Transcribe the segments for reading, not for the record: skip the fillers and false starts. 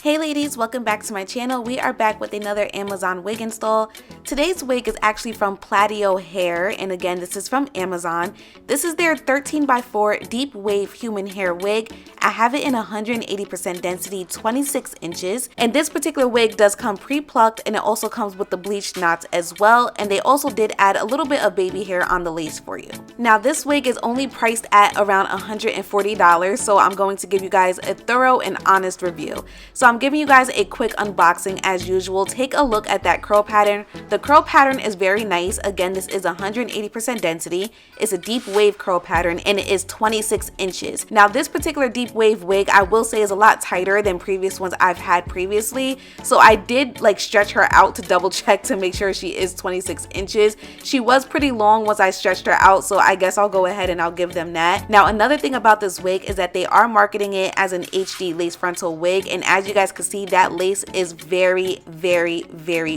Hey ladies, welcome back to my channel. We are back with another Amazon wig install. Today's wig is actually from Pladio hair, and again, this is from Amazon. This is their 13x4 deep wave human hair wig. I have it in 180% density, 26 inches, and this particular wig does come pre-plucked, and it also comes with the bleached knots as well, and they also did add a little bit of baby hair on the lace for you. Now this wig is only priced at around $140, so I'm going to give you guys a thorough and honest review. So I'm giving you guys a quick unboxing as usual. Take a look at that curl pattern. The curl pattern is very nice. Again, this is 180% density. It's a deep wave curl pattern and it is 26 inches. Now this particular deep wave wig, I will say, is a lot tighter than previous ones I've had previously. So I did like stretch her out to double check to make sure she is 26 inches. She was pretty long once I stretched her out, so I guess I'll go ahead and I'll give them that. Now another thing about this wig is that they are marketing it as an HD lace frontal wig, and as you guys can see, that lace is very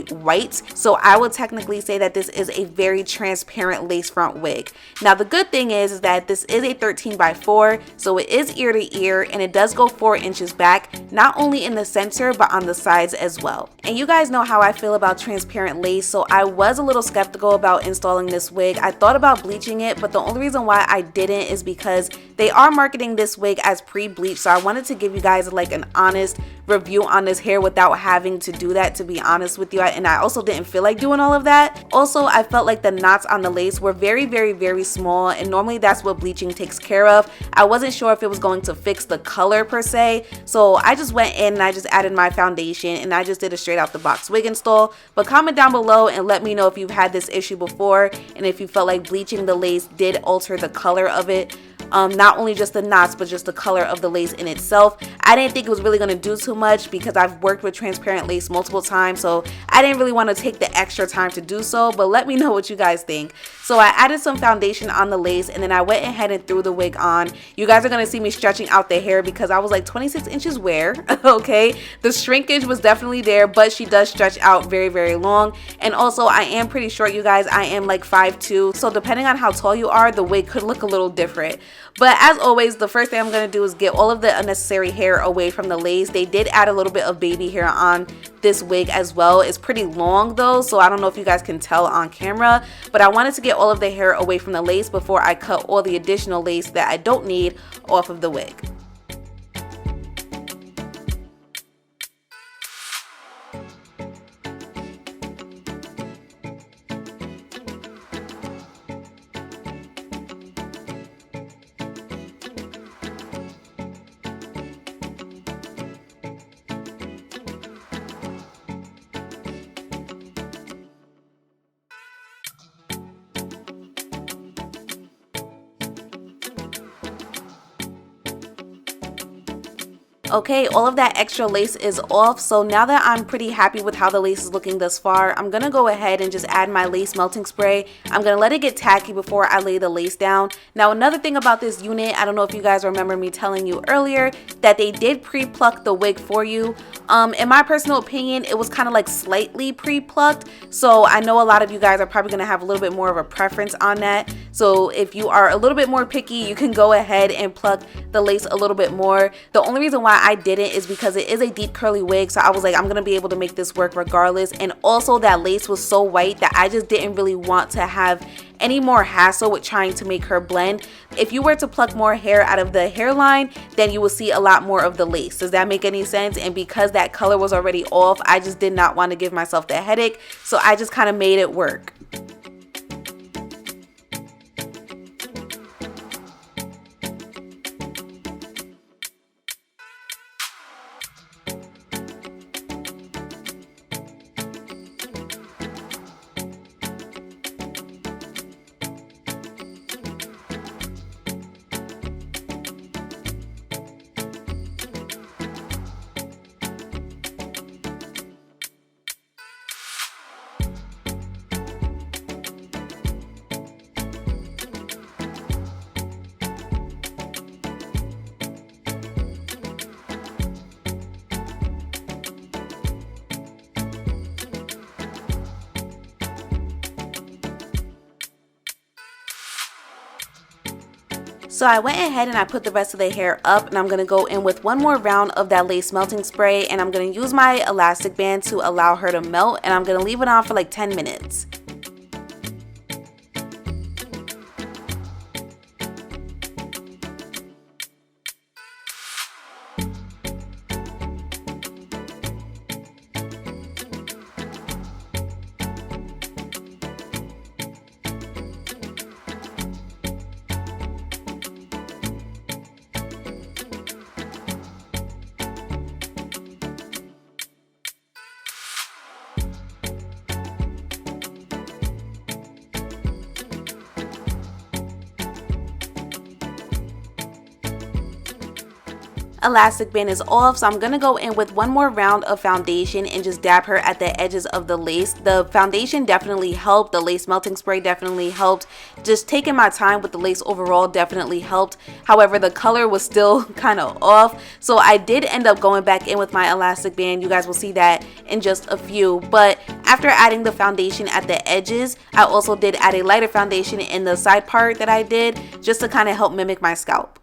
white. So I would technically say that this is a very transparent lace front wig. Now the good thing is that this is a 13x4, so it is ear to ear, and it does go 4 inches back, not only in the center but on the sides as well. And you guys know how I feel about transparent lace, so I was a little skeptical about installing this wig. I thought about bleaching it, but the only reason why I didn't is because they are marketing this wig as pre-bleach, so I wanted to give you guys like an honest review on this hair without having to do that, to be honest with you. And I also didn't feel like doing all of that. Also, I felt like the knots on the lace were very small, and normally that's what bleaching takes care of. I wasn't sure if it was going to fix the color per se, so I just went in and I just added my foundation and I just did a straight out the box wig install. But comment down below and let me know if you've had this issue before and if you felt like bleaching the lace did alter the color of it. Not only just the knots, but just the color of the lace in itself. I didn't think it was really going to do too much because I've worked with transparent lace multiple times, so I didn't really want to take the extra time to do so, but let me know what you guys think. So I added some foundation on the lace and then I went ahead and threw the wig on. You guys are going to see me stretching out the hair because I was like, 26 inches where? Okay, the shrinkage was definitely there, but she does stretch out very long. And also I am pretty short, you guys. I am like 5'2", so depending on how tall you are, the wig could look a little different. But as always, the first thing I'm going to do is get all of the unnecessary hair away from the lace. They did add a little bit of baby hair on this wig as well. It's pretty long though, so I don't know if you guys can tell on camera, but I wanted to get all of the hair away from the lace before I cut all the additional lace that I don't need off of the wig. Okay, all of that extra lace is off, so now that I'm pretty happy with how the lace is looking thus far, I'm gonna go ahead and just add my lace melting spray. I'm gonna let it get tacky before I lay the lace down. Now another thing about this unit, I don't know if you guys remember me telling you earlier that they did pre-pluck the wig for you. In my personal opinion, it was kind of like slightly pre-plucked, so I know a lot of you guys are probably gonna have a little bit more of a preference on that. So if you are a little bit more picky, you can go ahead and pluck the lace a little bit more. The only reason why I didn't is because it is a deep curly wig, so I was like, I'm gonna be able to make this work regardless. And also that lace was so white that I just didn't really want to have any more hassle with trying to make her blend. If you were to pluck more hair out of the hairline, then you will see a lot more of the lace. Does that make any sense? And because that color was already off, I just did not want to give myself the headache, so I just kind of made it work. So I went ahead and I put the rest of the hair up, and I'm going to go in with one more round of that lace melting spray, and I'm going to use my elastic band to allow her to melt, and I'm going to leave it on for like 10 minutes. Elastic band is off, so I'm gonna go in with one more round of foundation and just dab her at the edges of the lace. The foundation definitely helped, the lace melting spray definitely helped, just taking my time with the lace overall definitely helped. However, the color was still kind of off, so I did end up going back in with my elastic band. You guys will see that in just a few, but after adding the foundation at the edges, I also did add a lighter foundation in the side part that I did, just to kind of help mimic my scalp.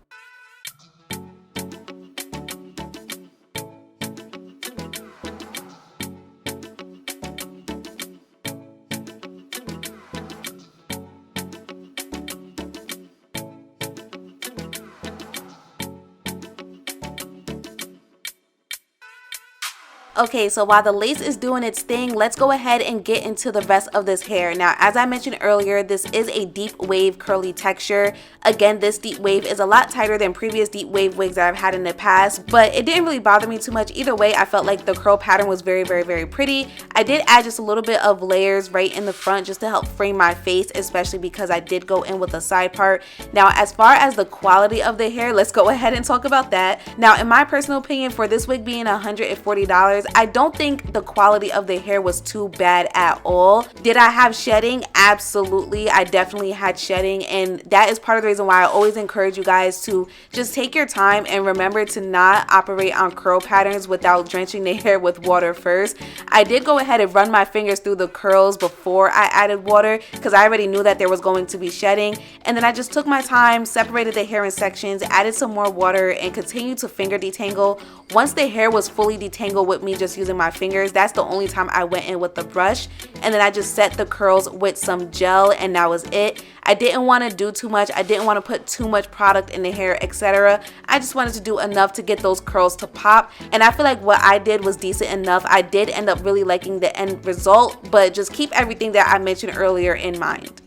Okay, so while the lace is doing its thing, let's go ahead and get into the rest of this hair. Now, as I mentioned earlier, this is a deep wave curly texture. Again, this deep wave is a lot tighter than previous deep wave wigs that I've had in the past, but it didn't really bother me too much. Either way, I felt like the curl pattern was very, very, very pretty. I did add just a little bit of layers right in the front just to help frame my face, especially because I did go in with the side part. Now, as far as the quality of the hair, let's go ahead and talk about that. Now, in my personal opinion, for this wig being $140, I don't think the quality of the hair was too bad at all. Did I have shedding? Absolutely. I definitely had shedding, and that is part of the reason why I always encourage you guys to just take your time and remember to not operate on curl patterns without drenching the hair with water first. I did go ahead and run my fingers through the curls before I added water because I already knew that there was going to be shedding, and then I just took my time, separated the hair in sections, added some more water, and continued to finger detangle. Once the hair was fully detangled with me just using my fingers, that's the only time I went in with the brush, and then I just set the curls with some gel, and that was it. I didn't want to do too much. I didn't want to put too much product in the hair, etc. I just wanted to do enough to get those curls to pop, and I feel like what I did was decent enough. I did end up really liking the end result, but just keep everything that I mentioned earlier in mind.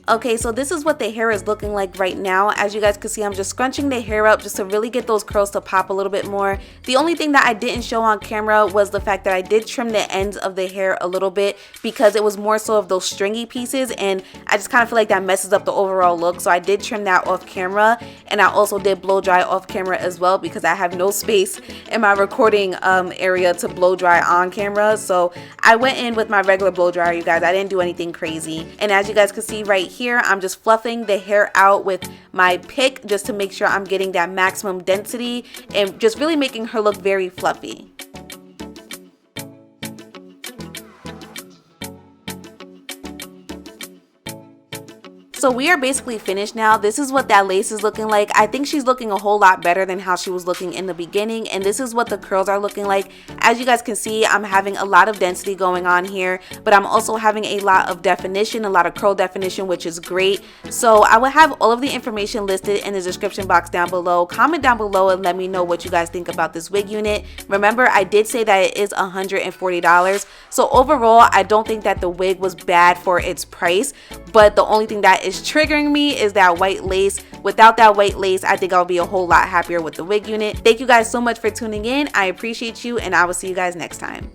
Okay, so this is what the hair is looking like right now. As you guys can see, I'm just scrunching the hair up just to really get those curls to pop a little bit more. The only thing that I didn't show on camera was the fact that I did trim the ends of the hair a little bit because it was more so of those stringy pieces, and I just kind of feel like that messes up the overall look. So I did trim that off camera, and I also did blow dry off camera as well because I have no space in my recording area to blow dry on camera. So I went in with my regular blow dryer, you guys. I didn't do anything crazy. And as you guys can see right here, I'm just fluffing the hair out with my pick just to make sure I'm getting that maximum density and just really making her look very fluffy. So we are basically finished now. This is what that lace is looking like. I think she's looking a whole lot better than how she was looking in the beginning, and this is what the curls are looking like. As you guys can see, I'm having a lot of density going on here, but I'm also having a lot of definition, a lot of curl definition, which is great. So I will have all of the information listed in the description box down below. Comment down below and let me know what you guys think about this wig unit. Remember, I did say that it is $140. So overall, I don't think that the wig was bad for its price, but the only thing that is triggering me is that white lace. Without that white lace, I think I'll be a whole lot happier with the wig unit. Thank you guys so much for tuning in. I appreciate you, and I will see you guys next time.